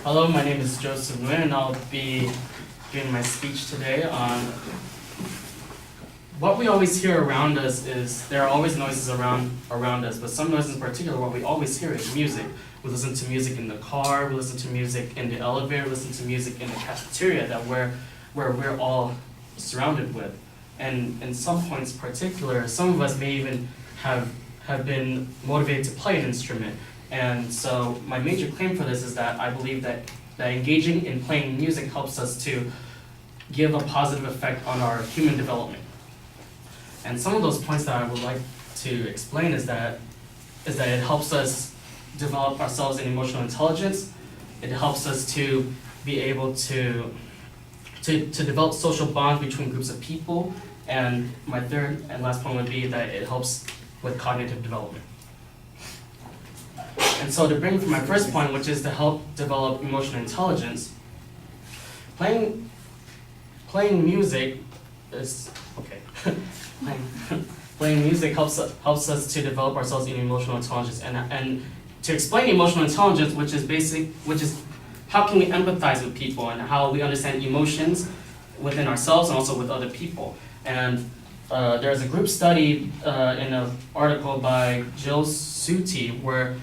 Hello, my name is Joseph Nguyen, and I'll be giving my speech today on what we always hear around us. Is there are always noises around us, but some noises in particular, what we always hear is music. We listen to music in the car, we listen to music in the elevator, we listen to music in the cafeteria that we're all surrounded with. And in some points in particular, some of us may even have been motivated to play an instrument. And so my major claim for this is that I believe that engaging in playing music helps us to give a positive effect on our human development. And some of those points that I would like to explain is that it helps us develop ourselves in emotional intelligence. It helps us to be able to develop social bonds between groups of people. And my third and last point would be that it helps with cognitive development. And so to bring from my first point, which is to help develop emotional intelligence, playing music is okay. Playing music helps us to develop ourselves in emotional intelligence, and to explain emotional intelligence, which is how can we empathize with people and how we understand emotions within ourselves and also with other people. And there's a group study in an article by Jill Suti where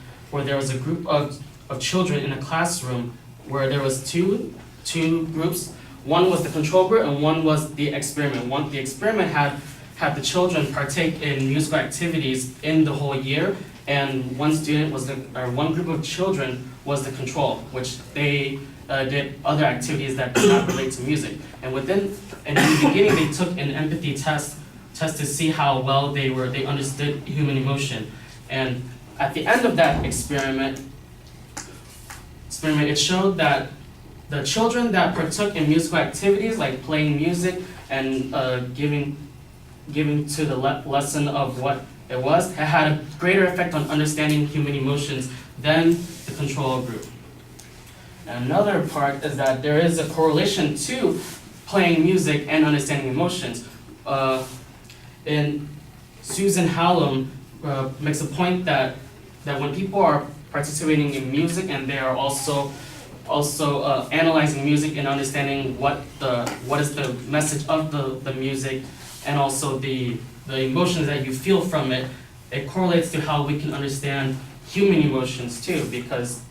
there was a group of children in a classroom where there was two groups. One was the control group and one was the experiment. The experiment had the children partake in musical activities in the whole year, and one group of children was the control, which they did other activities that did not relate to music. And in the beginning, they took an empathy test to see how well they understood human emotion. And at the end of that experiment, it showed that the children that partook in musical activities like playing music and giving to the lesson of what it was, had a greater effect on understanding human emotions than the control group. And another part is that there is a correlation to playing music and understanding emotions. And Susan Hallam makes a point that when people are participating in music and they are also analyzing music and understanding what is the message of the music and also the emotions that you feel from it, it correlates to how we can understand human emotions too, because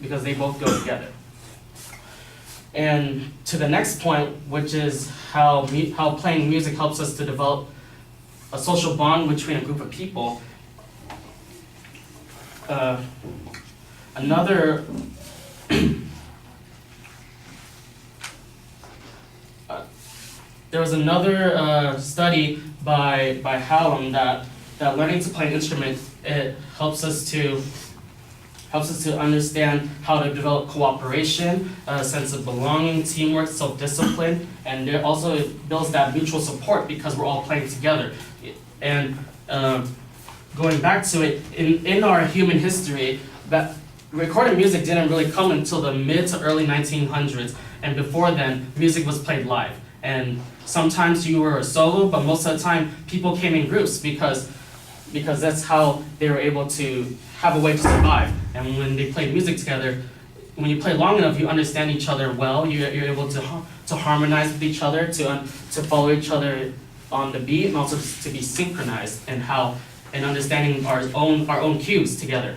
they both go together. And to the next point, which is how playing music helps us to develop a social bond between a group of people. There was another study by Hallam that learning to play an instrument, it helps us to understand how to develop cooperation, a sense of belonging, teamwork, self-discipline, and it also builds that mutual support because we're all playing together. And going back to it, in our human history, that recorded music didn't really come until the mid to early 1900s, and before then, music was played live. And sometimes you were a solo, but most of the time, people came in groups because that's how they were able to have a way to survive. And when they played music together, when you play long enough, you understand each other well. You're able to harmonize with each other, to follow each other on the beat, and also to be synchronized and understanding our own cues together.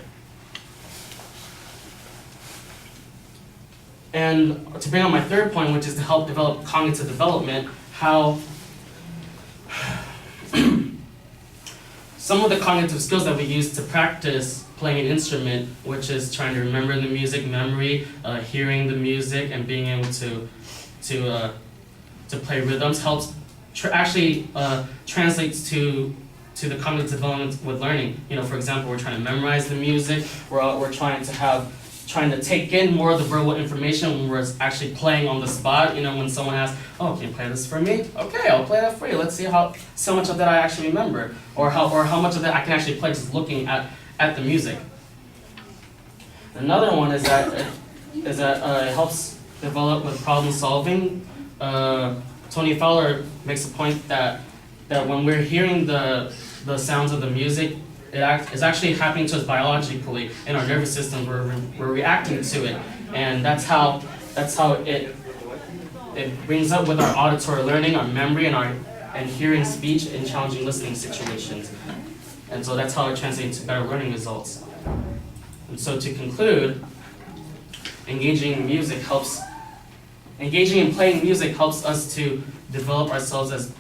And to bring on my third point, which is to help develop cognitive development, how some of the cognitive skills that we use to practice playing an instrument, which is trying to remember the music, memory, hearing the music, and being able to play rhythms, helps actually translates to the cognitive development with learning. For example, we're trying to memorize the music. We're trying to take in more of the verbal information when we're actually playing on the spot. When someone asks, "Oh, can you play this for me?" Okay, I'll play that for you. Let's see how much of that I actually remember, or how much of that I can actually play just looking at the music. Another one is that it helps develop with problem solving. Tony Fowler makes a point that when we're hearing the sounds of the music, is actually happening to us biologically in our nervous systems. We're reacting to it, and that's how it brings up with our auditory learning, our memory, and hearing speech in challenging listening situations. And so that's how it translates to better learning results. And so to conclude, engaging in playing music helps us to develop ourselves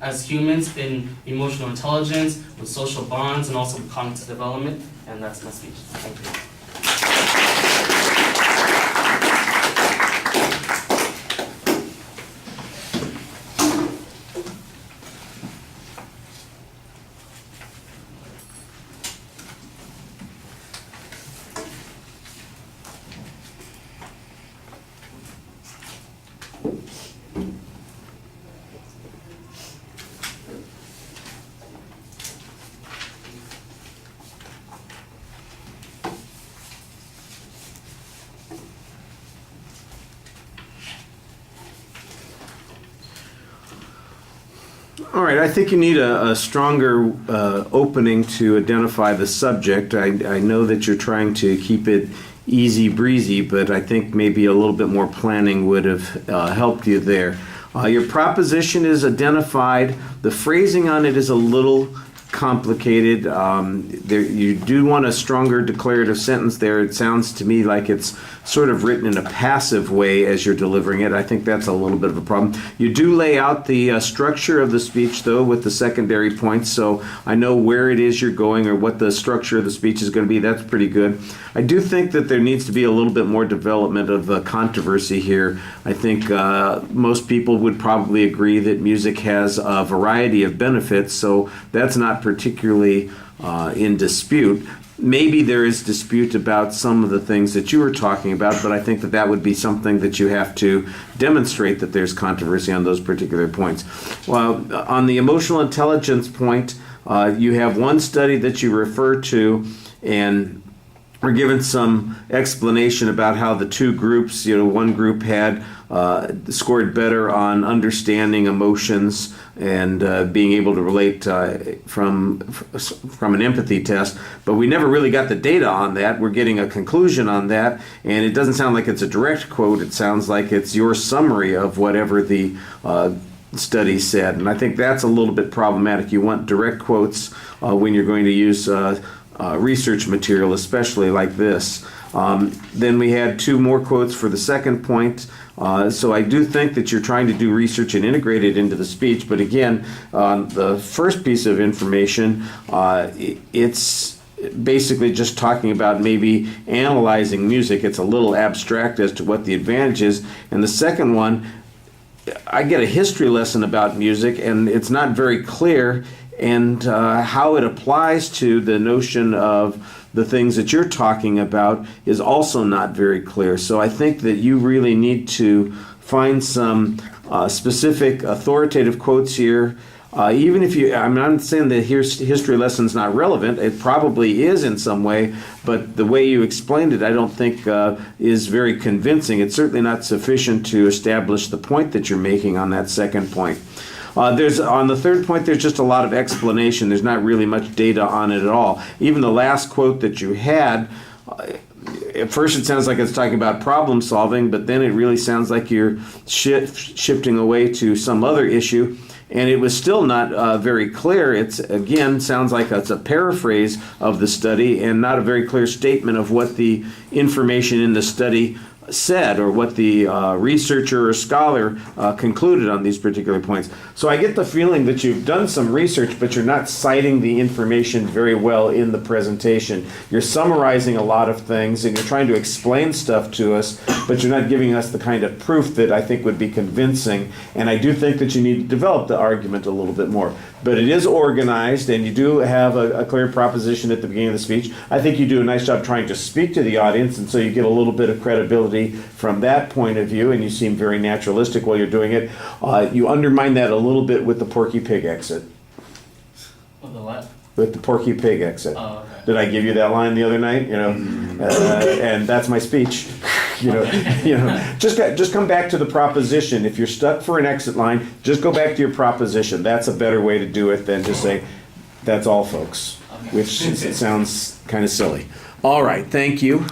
as humans in emotional intelligence, with social bonds, and also with cognitive development. And that's my speech. Thank you. All right, I think you need a stronger opening to identify the subject. I know that you're trying to keep it easy breezy, but I think maybe a little bit more planning would have helped you there. Your proposition is identified. The phrasing on it is a little complicated. You do want a stronger declarative sentence there. It sounds to me like it's sort of written in a passive way as you're delivering it. I think that's a little bit of a problem. You do lay out the structure of the speech, though, with the secondary points, so I know where it is you're going or what the structure of the speech is going to be. That's pretty good. I do think that there needs to be a little bit more development of controversy here. I think most people would probably agree that music has a variety of benefits, so that's not particularly in dispute. Maybe there is dispute about some of the things that you were talking about, but I think that would be something that you have to demonstrate that there's controversy on those particular points. Well, on the emotional intelligence point, you have one study that you refer to, and we're given some explanation about how the two groups, one group had scored better on understanding emotions and being able to relate from an empathy test, but we never really got the data on that. We're getting a conclusion on that, and it doesn't sound like it's a direct quote. It sounds like it's your summary of whatever the study said, and I think that's a little bit problematic. You want direct quotes when you're going to use research material, especially like this. Then we had two more quotes for the second point. So I do think that you're trying to do research and integrate it into the speech, but again, the first piece of information, it's basically just talking about maybe analyzing music. It's a little abstract as to what the advantage is. And the second one, I get a history lesson about music, and it's not very clear, and how it applies to the notion of the things that you're talking about is also not very clear. So I think that you really need to find some specific authoritative quotes here. Even if I'm not saying that history lesson's not relevant. It probably is in some way, but the way you explained it, I don't think is very convincing. It's certainly not sufficient to establish the point that you're making on that second point. On the third point, there's just a lot of explanation. There's not really much data on it at all. Even the last quote that you had, at first it sounds like it's talking about problem solving, but then it really sounds like you're shifting away to some other issue. And it was still not very clear. It's, again, sounds like it's a paraphrase of the study and not a very clear statement of what the information in the study said or what the researcher or scholar concluded on these particular points. So I get the feeling that you've done some research, but you're not citing the information very well in the presentation. You're summarizing a lot of things and you're trying to explain stuff to us, but you're not giving us the kind of proof that I think would be convincing. And I do think that you need to develop the argument a little bit more. But it is organized, and you do have a clear proposition at the beginning of the speech. I think you do a nice job trying to speak to the audience, and so you get a little bit of credibility from that point of view, and you seem very naturalistic while you're doing it. You undermine that a little bit with the Porky Pig exit. With the what? With the Porky Pig exit. Oh, okay. Did I give you that line the other night? And that's my speech. Just come back to the proposition. If you're stuck for an exit line, just go back to your proposition. That's a better way to do it than to say, That's all, folks, which sounds kind of silly. All right, thank you.